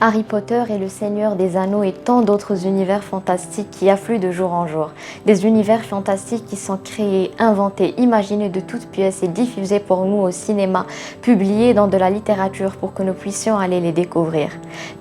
Harry Potter et le Seigneur des Anneaux et tant d'autres univers fantastiques qui affluent de jour en jour. Des univers fantastiques qui sont créés, inventés, imaginés de toutes pièces et diffusés pour nous au cinéma, publiés dans de la littérature pour que nous puissions aller les découvrir.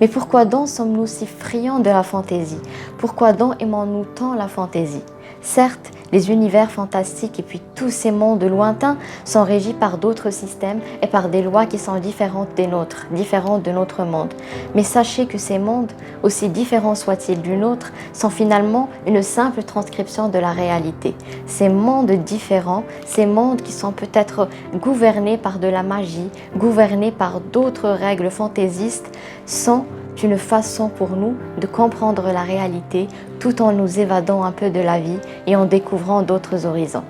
Mais pourquoi donc sommes-nous si friands de la fantaisie? Pourquoi donc aimons-nous tant la fantaisie? Certes, les univers fantastiques et puis tous ces mondes lointains sont régis par d'autres systèmes et par des lois qui sont différentes des nôtres, différentes de notre monde. Mais sachez que ces mondes, aussi différents soient-ils du nôtre, sont finalement une simple transcription de la réalité. Ces mondes différents, ces mondes qui sont peut-être gouvernés par de la magie, gouvernés par d'autres règles fantaisistes, sont une façon pour nous de comprendre la réalité tout en nous évadant un peu de la vie et en découvrant d'autres horizons.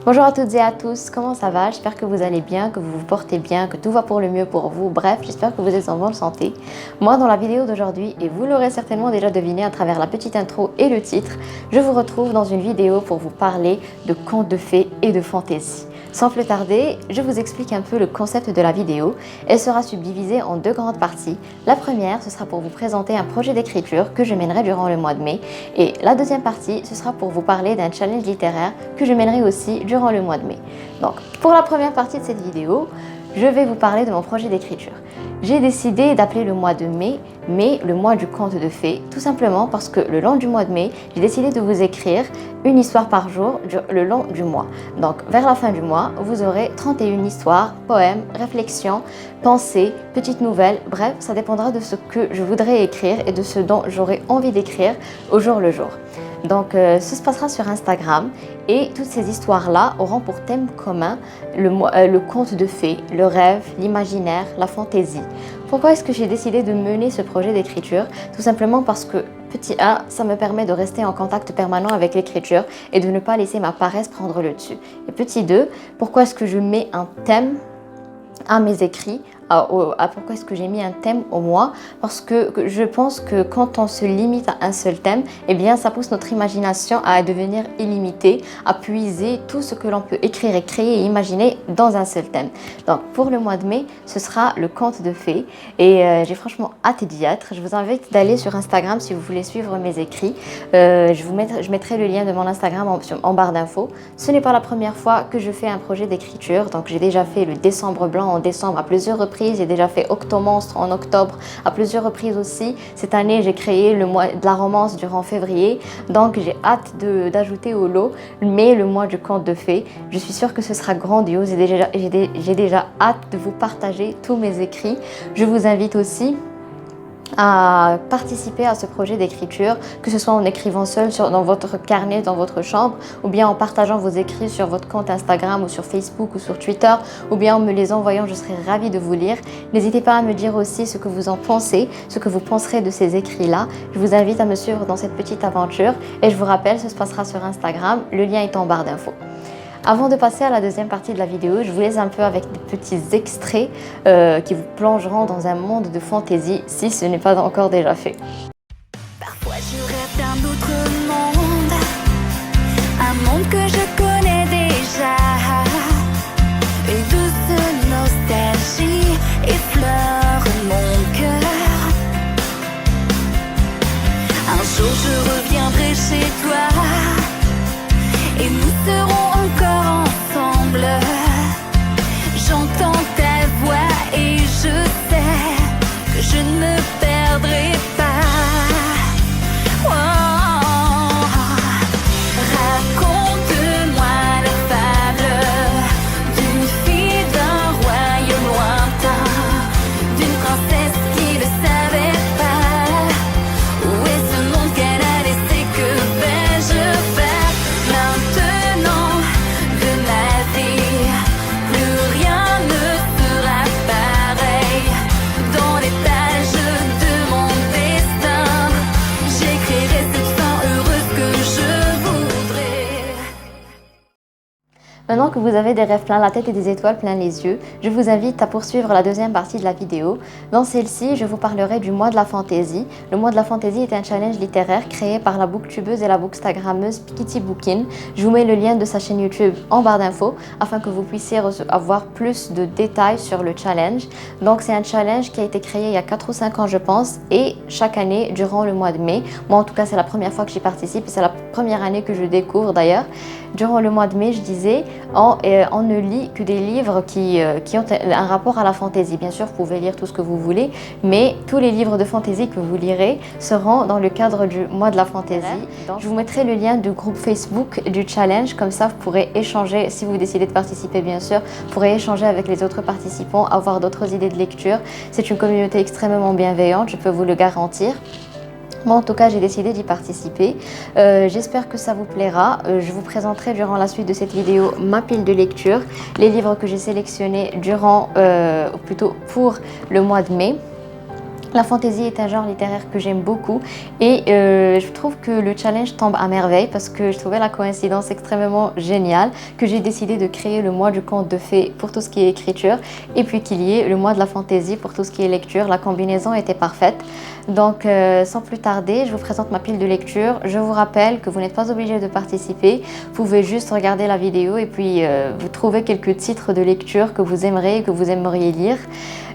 Bonjour à toutes et à tous, comment ça va? J'espère que vous allez bien, que vous vous portez bien, que tout va pour le mieux pour vous. Bref, j'espère que vous êtes en bonne santé. Moi, dans la vidéo d'aujourd'hui, et vous l'aurez certainement déjà deviné à travers la petite intro et le titre, je vous retrouve dans une vidéo pour vous parler de contes de fées et de fantaisie. Sans plus tarder, je vous explique un peu le concept de la vidéo. Elle sera subdivisée en deux grandes parties. La première, ce sera pour vous présenter un projet d'écriture que je mènerai durant le mois de mai. Et la deuxième partie, ce sera pour vous parler d'un challenge littéraire que je mènerai aussi durant le mois de mai. Donc, pour la première partie de cette vidéo, je vais vous parler de mon projet d'écriture. J'ai décidé d'appeler le mois de mai le mois du conte de fées, tout simplement parce que le long du mois de mai, j'ai décidé de vous écrire une histoire par jour le long du mois. Donc vers la fin du mois, vous aurez 31 histoires, poèmes, réflexions, pensées, petites nouvelles, bref, ça dépendra de ce que je voudrais écrire et de ce dont j'aurai envie d'écrire au jour le jour. Donc ce se passera sur Instagram et toutes ces histoires-là auront pour thème commun le conte de fées, le rêve, l'imaginaire, la fantaisie. Pourquoi est-ce que j'ai décidé de mener ce projet d'écriture? Tout simplement parce que, petit 1, ça me permet de rester en contact permanent avec l'écriture et de ne pas laisser ma paresse prendre le dessus. Et petit 2, pourquoi est-ce que je mets un thème à mes écrits? Pourquoi est-ce que j'ai mis un thème au mois? Parce que je pense que quand on se limite à un seul thème, eh bien ça pousse notre imagination à devenir illimitée, à puiser tout ce que l'on peut écrire et créer et imaginer dans un seul thème. Donc pour le mois de mai, ce sera le conte de fées et j'ai franchement hâte d'y être. Je vous invite d'aller sur Instagram si vous voulez suivre mes écrits. Je mettrai le lien de mon Instagram en barre d'infos. Ce n'est pas la première fois que je fais un projet d'écriture, donc j'ai déjà fait le décembre blanc en décembre à plusieurs reprises. J'ai déjà fait Octomonstre en octobre à plusieurs reprises aussi. Cette année, j'ai créé le mois de la romance durant février. Donc, j'ai hâte d'ajouter au lot le mois du conte de fées. Je suis sûre que ce sera grandiose et j'ai déjà hâte de vous partager tous mes écrits. Je vous invite aussi à participer à ce projet d'écriture, que ce soit en écrivant seul dans votre carnet, dans votre chambre, ou bien en partageant vos écrits sur votre compte Instagram ou sur Facebook ou sur Twitter, ou bien en me les envoyant, je serai ravie de vous lire. N'hésitez pas à me dire aussi ce que vous en pensez, ce que vous penserez de ces écrits-là. Je vous invite à me suivre dans cette petite aventure et je vous rappelle, ce se passera sur Instagram, le lien est en barre d'infos. Avant de passer à la deuxième partie de la vidéo, je vous laisse un peu avec des petits extraits qui vous plongeront dans un monde de fantaisie si ce n'est pas encore déjà fait. Parfois je rêve d'un autre monde, un monde que je connais déjà. Une douce nostalgie effleure mon cœur. Un jour je reviendrai chez toi et nous serons encore ensemble. J'entends ta voix et je sais que je ne me perdrai pas. Oh, raconte-moi Maintenant que vous avez des rêves plein la tête et des étoiles plein les yeux, je vous invite à poursuivre la deuxième partie de la vidéo. Dans celle-ci, je vous parlerai du mois de la fantaisie. Le mois de la fantaisie est un challenge littéraire créé par la booktubeuse et la bookstagrammeuse Kitty Bookin. Je vous mets le lien de sa chaîne YouTube en barre d'infos afin que vous puissiez avoir plus de détails sur le challenge. Donc c'est un challenge qui a été créé il y a 4 ou 5 ans je pense et chaque année durant le mois de mai. Moi en tout cas c'est la première fois que j'y participe et c'est la première année que je découvre d'ailleurs. Durant le mois de mai, je disais, on ne lit que des livres qui ont un rapport à la fantaisie. Bien sûr, vous pouvez lire tout ce que vous voulez, mais tous les livres de fantaisie que vous lirez seront dans le cadre du mois de la fantaisie. Je vous mettrai le lien du groupe Facebook du challenge, comme ça vous pourrez échanger, si vous décidez de participer bien sûr, vous pourrez échanger avec les autres participants, avoir d'autres idées de lecture. C'est une communauté extrêmement bienveillante, je peux vous le garantir. Moi en tout cas j'ai décidé d'y participer, j'espère que ça vous plaira. Je vous présenterai durant la suite de cette vidéo ma pile de lecture, les livres que j'ai sélectionnés plutôt pour le mois de mai. La fantaisie est un genre littéraire que j'aime beaucoup et je trouve que le challenge tombe à merveille parce que je trouvais la coïncidence extrêmement géniale que j'ai décidé de créer le mois du conte de fées pour tout ce qui est écriture et puis qu'il y ait le mois de la fantaisie pour tout ce qui est lecture. La combinaison était parfaite. Donc sans plus tarder, je vous présente ma pile de lecture. Je vous rappelle que vous n'êtes pas obligé de participer. Vous pouvez juste regarder la vidéo et puis vous trouvez quelques titres de lecture que vous aimeriez et que vous aimeriez lire.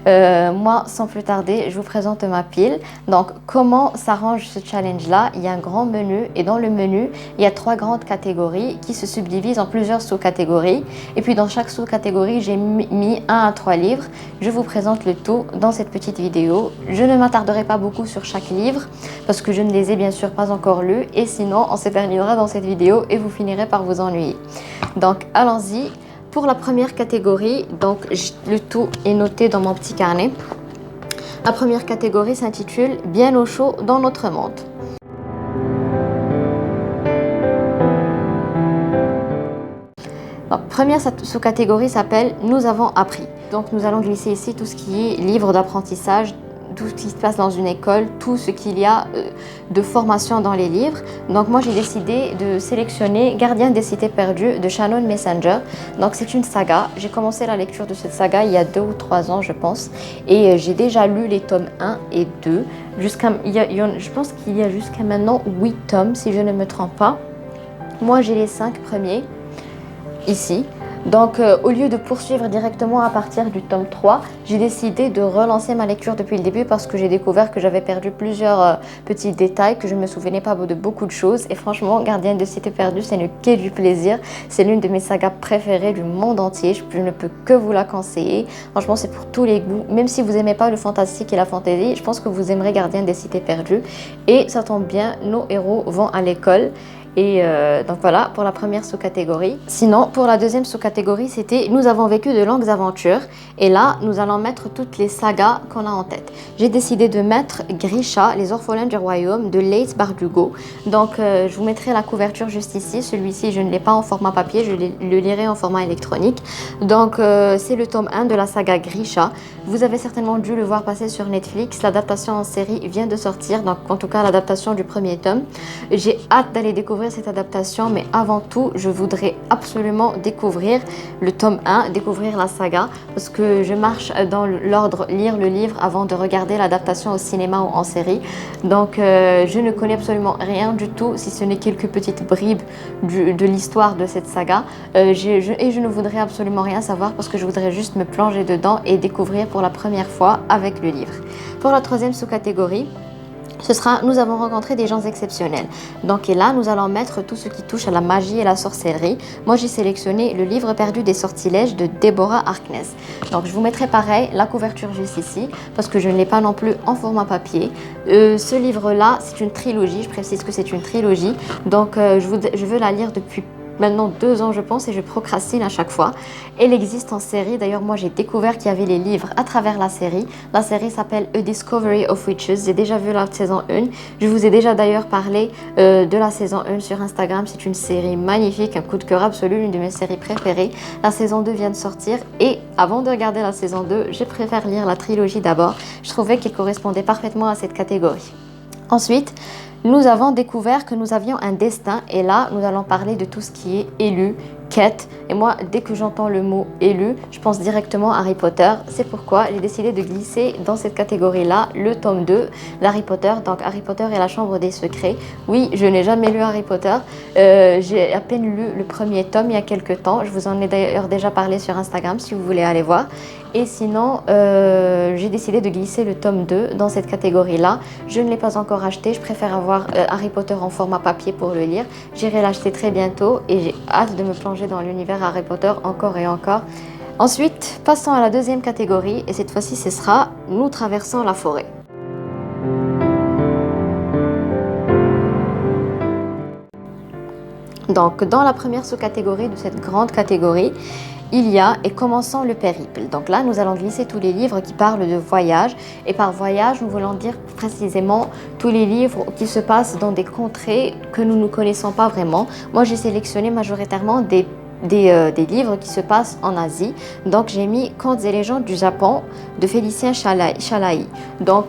Moi, sans plus tarder, je vous présente ma pile. Donc, comment s'arrange ce challenge-là? Il y a un grand menu et dans le menu, il y a 3 grandes catégories qui se subdivisent en plusieurs sous-catégories. Et puis, dans chaque sous-catégorie, j'ai mis 1 à 3 livres. Je vous présente le tout dans cette petite vidéo. Je ne m'attarderai pas beaucoup sur chaque livre parce que je ne les ai bien sûr pas encore lus et sinon, on s'éternisera dans cette vidéo et vous finirez par vous ennuyer. Donc, allons-y. Pour la première catégorie, donc le tout est noté dans mon petit carnet. La première catégorie s'intitule « Bien au chaud dans notre monde ». La première sous-catégorie s'appelle « Nous avons appris ». Donc nous allons glisser ici tout ce qui est livre d'apprentissage, tout ce qui se passe dans une école, tout ce qu'il y a de formation dans les livres. Donc moi j'ai décidé de sélectionner Gardien des cités perdues de Shannon Messenger. Donc c'est une saga, j'ai commencé la lecture de cette saga il y a 2 ou 3 ans je pense et j'ai déjà lu les tomes 1 et 2. Je pense qu'il y a jusqu'à maintenant 8 tomes si je ne me trompe pas. Moi j'ai les 5 premiers ici. Donc au lieu de poursuivre directement à partir du tome 3, j'ai décidé de relancer ma lecture depuis le début parce que j'ai découvert que j'avais perdu plusieurs petits détails, que je ne me souvenais pas de beaucoup de choses. Et franchement, Gardienne de Cité Perdue, c'est une quai du plaisir. C'est l'une de mes sagas préférées du monde entier. Je ne peux que vous la conseiller. Franchement, c'est pour tous les goûts. Même si vous n'aimez pas le fantastique et la fantaisie, je pense que vous aimerez Gardienne des Cités Perdues. Et ça tombe bien, nos héros vont à l'école. Et donc voilà pour la première sous-catégorie. Sinon, pour la deuxième sous-catégorie, c'était « Nous avons vécu de longues aventures ». Et là, nous allons mettre toutes les sagas qu'on a en tête. J'ai décidé de mettre Grisha, les orphelins du royaume de Leigh Bardugo. Donc, je vous mettrai la couverture juste ici. Celui-ci, je ne l'ai pas en format papier, je le lirai en format électronique. Donc, c'est le tome 1 de la saga Grisha. Vous avez certainement dû le voir passer sur Netflix. L'adaptation en série vient de sortir, donc en tout cas l'adaptation du premier tome. J'ai hâte d'aller découvrir cette adaptation, mais avant tout je voudrais absolument découvrir le tome 1, découvrir la saga parce que je marche dans l'ordre lire le livre avant de regarder l'adaptation au cinéma ou en série. Donc je ne connais absolument rien du tout si ce n'est quelques petites bribes de l'histoire de cette saga et je ne voudrais absolument rien savoir parce que je voudrais juste me plonger dedans et découvrir pour la première fois avec le livre. Pour la troisième sous-catégorie, ce sera « Nous avons rencontré des gens exceptionnels ». Donc et là, nous allons mettre tout ce qui touche à la magie et la sorcellerie. Moi, j'ai sélectionné le livre perdu des sortilèges de Deborah Harkness. Donc je vous mettrai pareil la couverture juste ici parce que je ne l'ai pas non plus en format papier. Ce livre-là, c'est une trilogie, je précise que c'est une trilogie. Donc je veux la lire depuis maintenant 2 ans je pense et je procrastine à chaque fois. Elle existe en série, d'ailleurs moi j'ai découvert qu'il y avait les livres à travers la série. La série s'appelle A Discovery of Witches, j'ai déjà vu la saison 1. Je vous ai déjà d'ailleurs parlé de la saison 1 sur Instagram, c'est une série magnifique, un coup de cœur absolu, l'une de mes séries préférées. La saison 2 vient de sortir et avant de regarder la saison 2, je préfère lire la trilogie d'abord. Je trouvais qu'elle correspondait parfaitement à cette catégorie. Ensuite, nous avons découvert que nous avions un destin et là, nous allons parler de tout ce qui est élu, quête. Et moi, dès que j'entends le mot élu, je pense directement à Harry Potter. C'est pourquoi j'ai décidé de glisser dans cette catégorie-là le tome 2 d'Harry Potter. Donc Harry Potter et la Chambre des Secrets. Oui, je n'ai jamais lu Harry Potter. J'ai à peine lu le premier tome il y a quelques temps. Je vous en ai d'ailleurs déjà parlé sur Instagram si vous voulez aller voir. Et sinon, j'ai décidé de glisser le tome 2 dans cette catégorie-là. Je ne l'ai pas encore acheté. Je préfère avoir Harry Potter en format papier pour le lire. J'irai l'acheter très bientôt et j'ai hâte de me plonger dans l'univers Harry Potter encore et encore. Ensuite, passons à la deuxième catégorie et cette fois-ci, ce sera « Nous traversons la forêt ». Donc, dans la première sous-catégorie de cette grande catégorie, il y a « Et commençons le périple ». Donc là, nous allons glisser tous les livres qui parlent de voyage. Et par voyage, nous voulons dire précisément tous les livres qui se passent dans des contrées que nous ne connaissons pas vraiment. Moi, j'ai sélectionné majoritairement des livres qui se passent en Asie. Donc j'ai mis Contes et légendes du Japon de Félicien Chalaï. Donc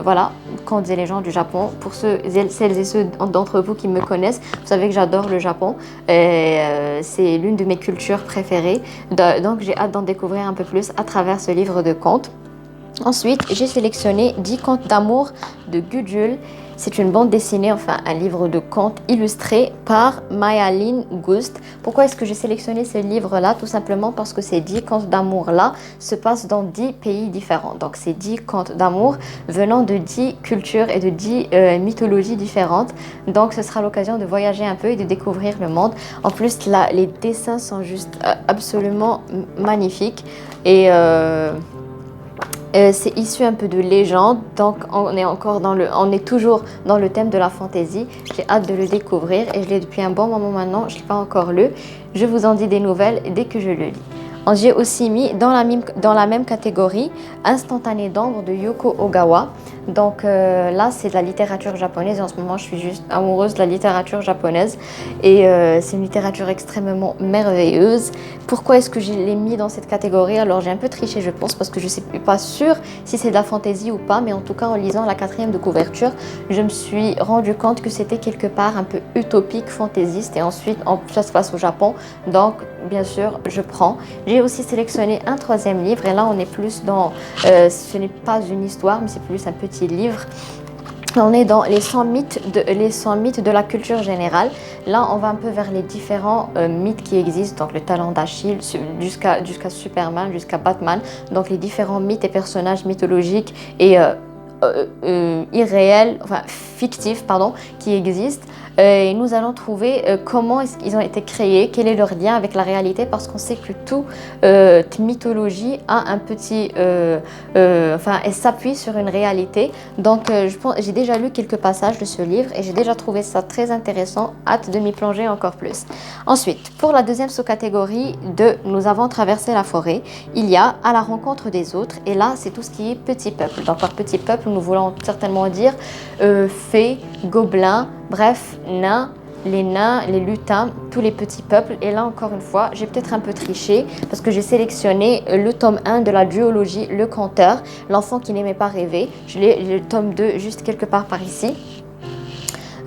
voilà, Contes et légendes du Japon. Pour celles et ceux d'entre vous qui me connaissent, vous savez que j'adore le Japon. C'est l'une de mes cultures préférées. Donc j'ai hâte d'en découvrir un peu plus à travers ce livre de contes. Ensuite, j'ai sélectionné 10 contes d'amour de Gudule. C'est une bande dessinée, enfin un livre de contes illustré par Maya-Lynn Gust. Pourquoi est-ce que j'ai sélectionné ce livre-là? Tout simplement parce que ces 10 contes d'amour-là se passent dans 10 pays différents. Donc ces 10 contes d'amour venant de 10 cultures et de 10 mythologies différentes. Donc ce sera l'occasion de voyager un peu et de découvrir le monde. En plus, là, les dessins sont juste absolument magnifiques. Et c'est issu un peu de légendes, donc on est toujours dans le thème de la fantaisie. J'ai hâte de le découvrir et je l'ai depuis un bon moment maintenant, je ne l'ai pas encore lu. Je vous en dis des nouvelles dès que je le lis. J'ai aussi mis dans la même catégorie Instantané d'ombre de Yoko Ogawa. Donc là, c'est de la littérature japonaise et en ce moment, je suis juste amoureuse de la littérature japonaise. Et c'est une littérature extrêmement merveilleuse. Pourquoi est-ce que je l'ai mis dans cette catégorie? Alors, j'ai un peu triché, je pense, parce que je ne suis pas sûre si c'est de la fantaisie ou pas. Mais en tout cas, en lisant la 4e de couverture, je me suis rendu compte que c'était quelque part un peu utopique, fantaisiste. Et ensuite, ça se passe au Japon. Donc, bien sûr, je prends. J'ai aussi sélectionné un 3e livre et là on est plus dans, ce n'est pas une histoire mais c'est plus un petit livre. On est dans les 100 mythes de la culture générale. Là, on va un peu vers les différents mythes qui existent, donc le talent d'Achille jusqu'à Superman, jusqu'à Batman. Donc les différents mythes et personnages mythologiques et irréels, enfin fictifs, pardon, qui existent. Et nous allons trouver comment est-ce qu'ils ont été créés, quel est leur lien avec la réalité, parce qu'on sait que toute mythologie a un petit, elle s'appuie sur une réalité. Donc, j'ai déjà lu quelques passages de ce livre et j'ai déjà trouvé ça très intéressant. Hâte de m'y plonger encore plus. Ensuite, pour la deuxième sous-catégorie de Nous avons traversé la forêt, il y a À la rencontre des autres. Et là, c'est tout ce qui est petit peuple. Donc, par petit peuple, nous voulons certainement dire fées, gobelins, bref, nains, les lutins, tous les petits peuples. Et là, encore une fois, j'ai peut-être un peu triché parce que j'ai sélectionné le tome 1 de la duologie Le Conteur, l'enfant qui n'aimait pas rêver. Je l'ai le tome 2 juste quelque part par ici.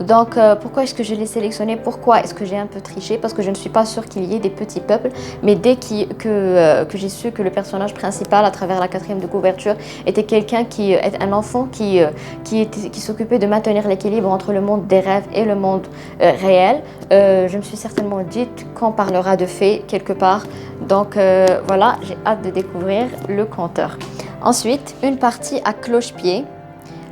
Donc, pourquoi est-ce que je l'ai sélectionné? Pourquoi est-ce que j'ai un peu triché? Parce que je ne suis pas sûre qu'il y ait des petits peuples. Mais dès que j'ai su que le personnage principal, à travers la 4e de couverture, était quelqu'un qui est un enfant qui s'occupait de maintenir l'équilibre entre le monde des rêves et le monde réel, je me suis certainement dit qu'on parlera de fées quelque part. Donc, voilà, j'ai hâte de découvrir Le Conteur. Ensuite, une partie à cloche-pied.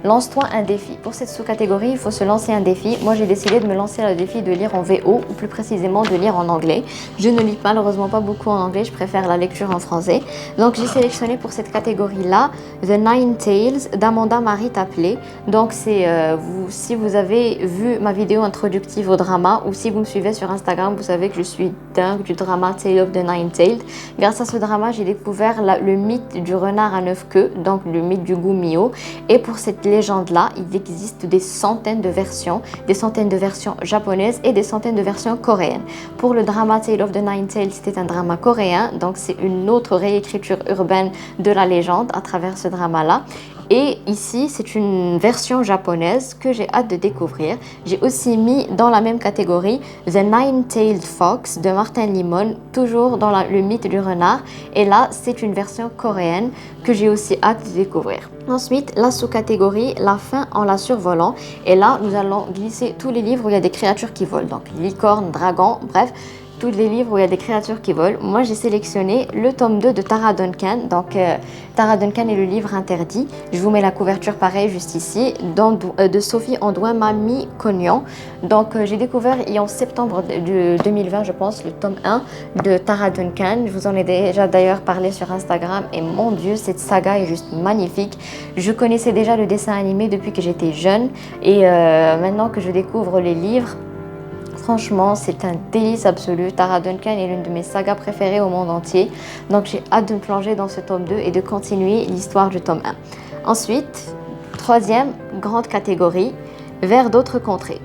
Lance-toi un défi. Pour cette sous-catégorie, il faut se lancer un défi. Moi, j'ai décidé de me lancer le défi de lire en VO, ou plus précisément de lire en anglais. Je ne lis malheureusement pas beaucoup en anglais, je préfère la lecture en français. Donc, j'ai sélectionné pour cette catégorie-là The Nine Tales d'Amanda Marie Tapley. Donc, c'est si vous avez vu ma vidéo introductive au drama, ou si vous me suivez sur Instagram, vous savez que je suis dingue du drama Tale of the Nine Tailed. Grâce à ce drama, j'ai découvert le mythe du renard à 9 queues, donc le mythe du Gumio. Et pour cette légende-là, il existe des centaines de versions japonaises et des centaines de versions coréennes. Pour le drama Tale of the Nine Tailed, c'était un drama coréen, donc c'est une autre réécriture urbaine de la légende à travers ce drama-là. Et ici, c'est une version japonaise que j'ai hâte de découvrir. J'ai aussi mis dans la même catégorie The Nine-Tailed Fox de Martin Limon, toujours dans le mythe du renard. Et là, c'est une version coréenne que j'ai aussi hâte de découvrir. Ensuite, la sous-catégorie La fin en la survolant. Et là, nous allons glisser tous les livres où il y a des créatures qui volent. Donc, licorne, dragon, bref. Tous les livres où il y a des créatures qui volent. Moi, j'ai sélectionné le tome 2 de Tara Duncan. Donc, Tara Duncan est le livre interdit. Je vous mets la couverture pareil juste ici, de Sophie Andoin-Mami Cognon. Donc, j'ai découvert en septembre de 2020, je pense, le tome 1 de Tara Duncan. Je vous en ai déjà d'ailleurs parlé sur Instagram. Et mon Dieu, cette saga est juste magnifique. Je connaissais déjà le dessin animé depuis que j'étais jeune. Et maintenant que je découvre les livres, franchement, c'est un délice absolu. Tara Duncan est l'une de mes sagas préférées au monde entier. Donc, j'ai hâte de me plonger dans ce tome 2 et de continuer l'histoire du tome 1. Ensuite, troisième grande catégorie, vers d'autres contrées.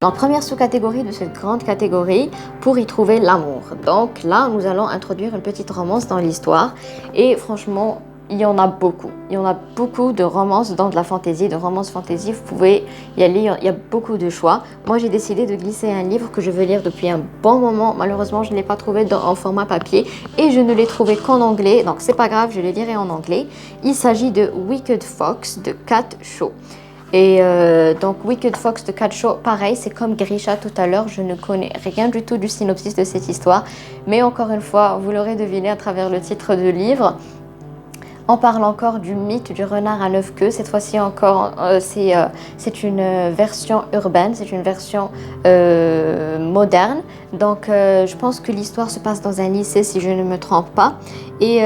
Donc, première sous-catégorie de cette grande catégorie, pour y trouver l'amour. Donc là, nous allons introduire une petite romance dans l'histoire. Et franchement, il y en a beaucoup. Il y en a beaucoup de romances dans de la fantaisie, de romances fantaisie. Vous pouvez y aller, il y a beaucoup de choix. Moi, j'ai décidé de glisser un livre que je veux lire depuis un bon moment. Malheureusement, je ne l'ai pas trouvé en format papier et je ne l'ai trouvé qu'en anglais. Donc, c'est pas grave, je le lirai en anglais. Il s'agit de Wicked Fox de Kat Shaw. Et donc Wicked Fox de Kat Shaw, pareil, c'est comme Grisha tout à l'heure, je ne connais rien du tout du synopsis de cette histoire. Mais encore une fois, vous l'aurez deviné à travers le titre du livre. On parle encore du mythe du renard à 9 queues. Cette fois-ci encore, c'est une version urbaine, c'est une version moderne. Donc, je pense que l'histoire se passe dans un lycée, si je ne me trompe pas. Et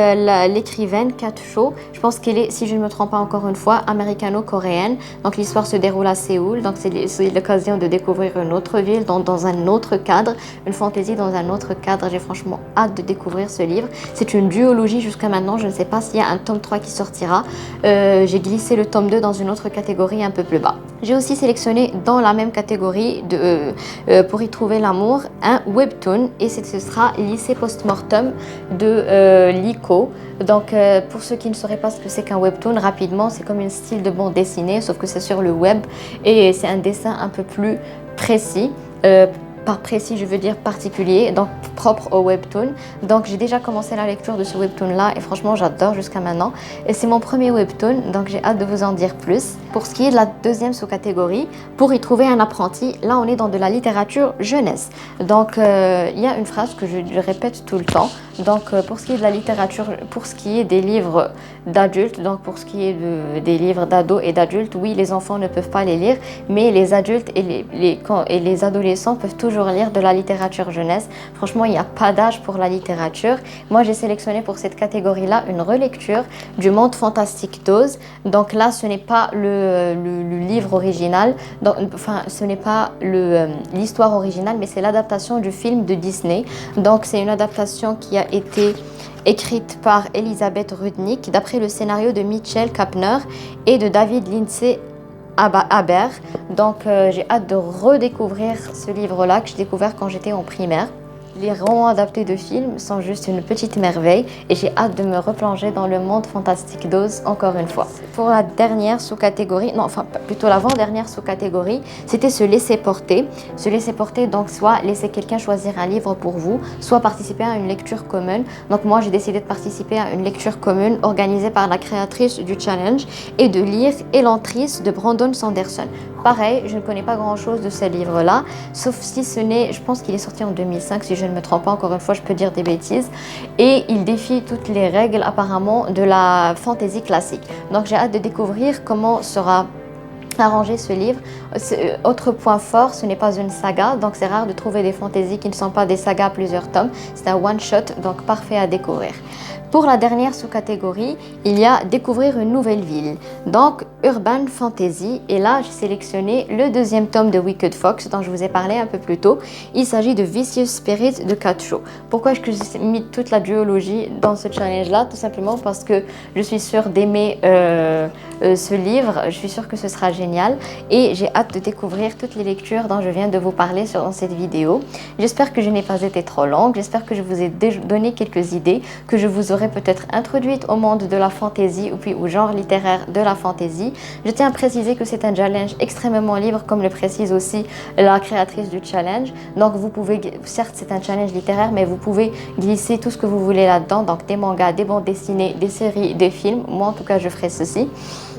l'écrivaine Kat Shaw, je pense qu'elle est, si je ne me trompe pas encore une fois, américano-coréenne. Donc, l'histoire se déroule à Séoul. Donc, c'est l'occasion de découvrir une autre ville dans un autre cadre, une fantaisie dans un autre cadre. J'ai franchement hâte de découvrir ce livre. C'est une duologie jusqu'à maintenant. Je ne sais pas s'il y a un tome 3 qui sortira. J'ai glissé le tome 2 dans une autre catégorie un peu plus bas. J'ai aussi sélectionné dans la même catégorie pour y trouver l'amour un webtoon et ce sera Lycée Postmortem de Lico. Donc pour ceux qui ne sauraient pas ce que c'est qu'un webtoon, rapidement c'est comme un style de bande dessinée sauf que c'est sur le web et c'est un dessin un peu plus précis. Par précis, je veux dire particulier, donc propre au webtoon. Donc j'ai déjà commencé la lecture de ce webtoon-là et franchement j'adore jusqu'à maintenant. Et c'est mon premier webtoon, donc j'ai hâte de vous en dire plus. Pour ce qui est de la deuxième sous-catégorie, pour y trouver un apprenti, là on est dans de la littérature jeunesse. Donc il y a une phrase que je répète tout le temps. Donc pour ce qui est de la littérature, pour ce qui est des livres d'adultes, donc pour ce qui est des livres d'ados et d'adultes, oui les enfants ne peuvent pas les lire, mais les adultes et les adolescents peuvent toujours lire de la littérature jeunesse. Franchement, il n'y a pas d'âge pour la littérature. Moi, j'ai sélectionné pour cette catégorie-là une relecture du Monde fantastique d'Oz. Donc là, ce n'est pas le livre original, donc, enfin, ce n'est pas l'histoire originale, mais c'est l'adaptation du film de Disney. Donc, c'est une adaptation qui a été écrite par Elisabeth Rudnick d'après le scénario de Mitchell Kapner et de David Lindsay Aber. Donc j'ai hâte de redécouvrir ce livre-là que j'ai découvert quand j'étais en primaire. Les romans adaptés de films sont juste une petite merveille et j'ai hâte de me replonger dans le monde fantastique d'Oz encore une fois. Pour la dernière sous-catégorie, non enfin plutôt l'avant-dernière sous-catégorie, c'était se laisser porter. Se laisser porter donc soit laisser quelqu'un choisir un livre pour vous, soit participer à une lecture commune. Donc moi j'ai décidé de participer à une lecture commune organisée par la créatrice du challenge et de lire Elantris de Brandon Sanderson. Pareil, je ne connais pas grand-chose de ce livre-là, sauf si ce n'est, je pense qu'il est sorti en 2005, si je ne me trompe pas, encore une fois, je peux dire des bêtises. Et il défie toutes les règles, apparemment, de la fantaisie classique. Donc, j'ai hâte de découvrir comment sera arrangé ce livre. Autre point fort, ce n'est pas une saga, donc c'est rare de trouver des fantaisies qui ne sont pas des sagas à plusieurs tomes. C'est un one-shot, donc parfait à découvrir. Pour la dernière sous-catégorie, il y a découvrir une nouvelle ville, donc Urban Fantasy. Et là, j'ai sélectionné le deuxième tome de Wicked Fox dont je vous ai parlé un peu plus tôt. Il s'agit de Vicious Spirit de Kat Shaw. Pourquoi est-ce que j'ai mis toute la duologie dans ce challenge-là? Tout simplement parce que je suis sûre d'aimer ce livre. Je suis sûre que ce sera génial et j'ai hâte de découvrir toutes les lectures dont je viens de vous parler dans cette vidéo. J'espère que je n'ai pas été trop longue. J'espère que je vous ai donné quelques idées, que je vous aurai peut-être introduite au monde de la fantasy ou puis au genre littéraire de la fantasy. Je tiens à préciser que c'est un challenge extrêmement libre, comme le précise aussi la créatrice du challenge. Donc vous pouvez, certes c'est un challenge littéraire, mais vous pouvez glisser tout ce que vous voulez là-dedans, donc des mangas, des bandes dessinées, des séries, des films. Moi en tout cas je ferai ceci.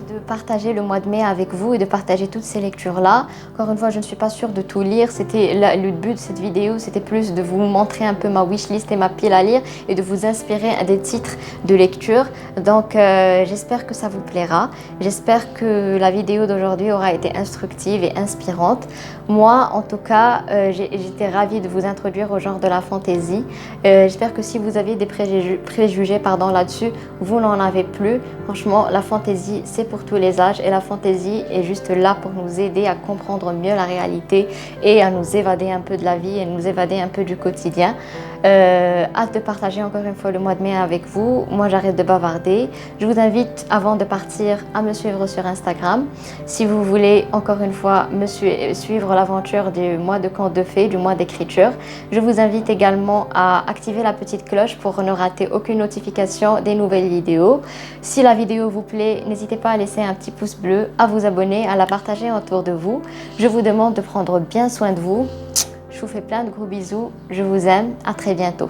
De partager le mois de mai avec vous et de partager toutes ces lectures-là. Encore une fois, je ne suis pas sûre de tout lire. Le but de cette vidéo, c'était plus de vous montrer un peu ma wishlist et ma pile à lire et de vous inspirer à des titres de lecture. Donc, j'espère que ça vous plaira. J'espère que la vidéo d'aujourd'hui aura été instructive et inspirante. Moi, en tout cas, j'étais ravie de vous introduire au genre de la fantasy. J'espère que si vous aviez des préjugés là-dessus, vous n'en avez plus. Franchement, la fantasy, c'est pour tous les âges et la fantaisie est juste là pour nous aider à comprendre mieux la réalité et à nous évader un peu de la vie et nous évader un peu du quotidien. Hâte de partager encore une fois le mois de mai avec vous. Moi j'arrête de bavarder. Je vous invite avant de partir à me suivre sur Instagram. Si vous voulez encore une fois me suivre l'aventure du mois de contes de fées, du mois d'écriture, je vous invite également à activer la petite cloche pour ne rater aucune notification des nouvelles vidéos. Si la vidéo vous plaît, n'hésitez pas à laisser un petit pouce bleu, à vous abonner, à la partager autour de vous. Je vous demande de prendre bien soin de vous. Je vous fais plein de gros bisous. Je vous aime. À très bientôt.